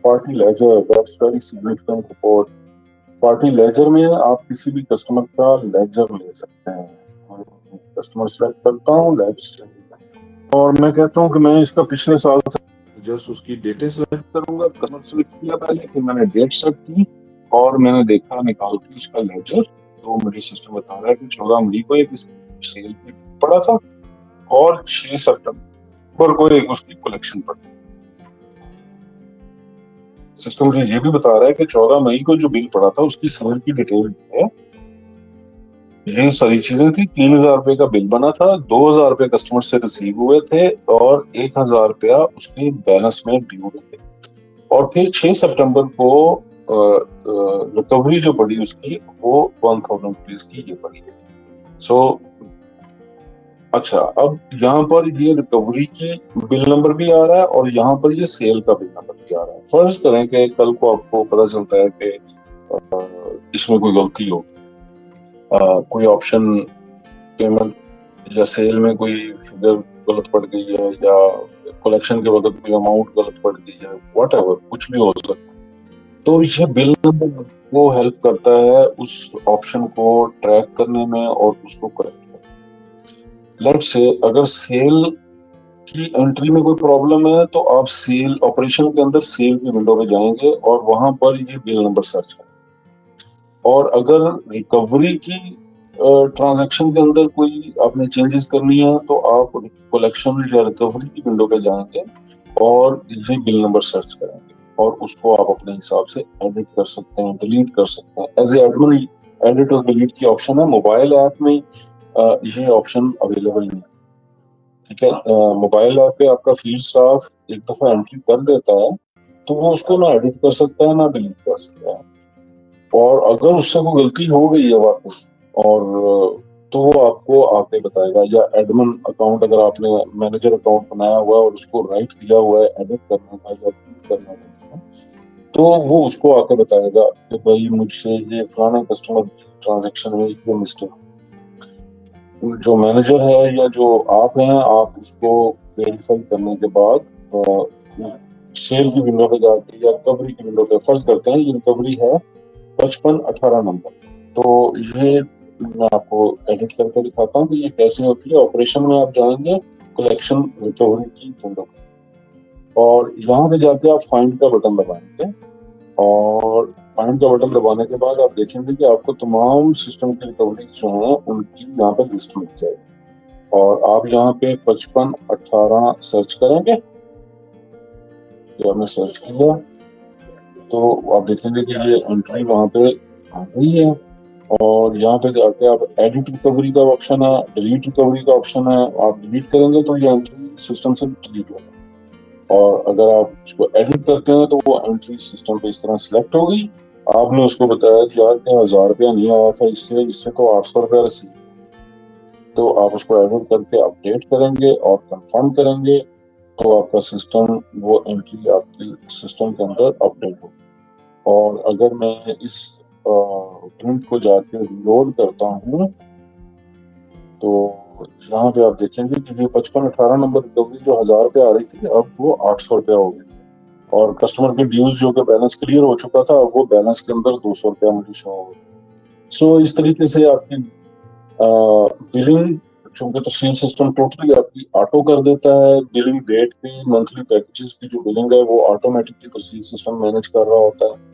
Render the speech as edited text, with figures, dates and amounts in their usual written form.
Party laser, that's very significant report. Party laser में आप किसी भी कस्टमर का लेजर ले सकते हैं। कस्टमर सेलेक्ट करता हूँ, लेट्स, और मैं कहता हूँ कि मैं इसका पिछले साल से जस्ट उसकी डेटें सेलेक्ट करूंगा। कस्टमर सेलेक्ट किया पहले, फिर मैंने डेट सेट की और मैंने देखा निकाल के इसका लेजर, तो मुझे सिस्टम बता रहा है कि 14 मई को एक सेल पे पड़ा था और 6 सितंबर को एक उसकी कलेक्शन पड़ी। सिस्टम मुझे ये भी बता रहा है कि 14 मई को जो बिल पड़ा था उसकी सेल की डिटेल है। ये सारी चीजें थी। 3,000 रुपए का बिल बना था, 2,000 रुपए कस्टमर से रिसीव हुए थे और 1,000 रुपया उसके बैलेंस में ड्यू थे। और फिर 6 सितंबर को रिकवरी जो पड़ी उसकी वो 1,000 रुपीज की ये पड़ी है। सो अच्छा, अब यहाँ पर ये रिकवरी की बिल नंबर भी आ रहा है और यहाँ पर ये सेल का बिल नंबर भी आ रहा है। फर्ज करें कि कल को आपको पता चलता है कि इसमें कोई गलती हो, कोई ऑप्शन पेमेंट या सेल में कोई फिगर गलत पड़ गई है या कलेक्शन के वक्त कोई अमाउंट गलत पड़ गई है, व्हाटएवर, कुछ भी हो सकता है, तो ये बिल नंबर वो हेल्प करता है उस ऑप्शन को ट्रैक करने में और उसको करेक्ट करने में। लेट्स से अगर सेल की एंट्री में कोई प्रॉब्लम है तो आप सेल ऑपरेशन के अंदर सेल की विंडो में जाएंगे और वहां पर ये बिल नंबर सर्च करेंगे। और अगर रिकवरी की ट्रांजैक्शन के अंदर कोई आपने चेंजेस करनी है तो आप कलेक्शन या रिकवरी की विंडो पे जाएंगे और ये बिल नंबर सर्च करेंगे और उसको आप अपने हिसाब से एडिट कर सकते हैं, डिलीट कर सकते हैं। एज ए एडमिन एडिट और डिलीट की ऑप्शन है। मोबाइल ऐप में ये ऑप्शन अवेलेबल नहीं है, ठीक है। मोबाइल ऐप पे आपका फील्ड स्टाफ एक दफा एंट्री कर देता है तो वो उसको ना एडिट कर सकता है ना डिलीट कर सकता है। और अगर उससे कोई गलती हो गई है वाकई और तो वो आपको आके बताएगा, या एडमिन अकाउंट अगर आपने मैनेजर अकाउंट बनाया हुआ है और उसको राइट दिया हुआ है एडिट करने का या डिलीट करने का, तो वो उसको आके बताएगा कि भाई मुझसे ये फलाने कस्टमर ट्रांजेक्शन में ये मिस्टेक। जो मैनेजर है या जो आप हैं, आप उसको वेरीफाई करने के बाद सेल की विंडो पे जाके या रिकवरी की विंडो पे, फर्ज करते हैं ये रिकवरी है 5518 नंबर, तो ये मैं आपको एडिट करके दिखाता हूँ कि ये कैसे होती है। ऑपरेशन में आप जाएंगे, कलेक्शन रिकवरी की विंडो और यहाँ पे जाके आप फाइंड का बटन दबाएंगे और फाइंड का बटन दबाने के बाद आप देखेंगे कि आपको तमाम सिस्टम की रिकवरी जो है उनकी यहाँ पे लिस्ट मिल जाएगी और आप यहाँ पे 5518 सर्च करेंगे। आपने सर्च किया तो आप देखेंगे कि ये एंट्री वहां पे आ गई है और यहाँ पे जाके आप एडिट रिकवरी का ऑप्शन है, डिलीट रिकवरी का ऑप्शन है। आप डिलीट करेंगे तो ये एंट्री सिस्टम से डिलीट होगा और अगर आप उसको एडिट करते हैं तो वो एंट्री सिस्टम पे इस तरह सिलेक्ट होगी। आपने उसको बताया कि यार क्या 1,000 रुपया नहीं आया था, इससे इससे तो 800 रुपया रिसीव, तो आप उसको एडिट करके अपडेट करेंगे और कंफर्म करेंगे तो आपका सिस्टम वो एंट्री आपके सिस्टम के अंदर अपडेट होगी। और अगर मैं इस प्रिंट को जाके लोड करता हूँ तो यहाँ पे आप देखेंगे कि ये 5518 नंबर रिकवरी जो 1,000 रुपये आ रही थी अब वो 800 रुपया हो गई और कस्टमर के ड्यूज जो कि बैलेंस क्लियर हो चुका था वो बैलेंस के अंदर 200 रुपया मुझे शो हो गया। सो इस तरीके से आपकी बिलिंग, चूंकि तफसील सिस्टम टोटली आपकी ऑटो कर देता है। बिलिंग डेट की, मंथली पैकेजेस की जो बिलिंग है वो ऑटोमेटिकली तफसील सिस्टम मैनेज कर रहा होता है।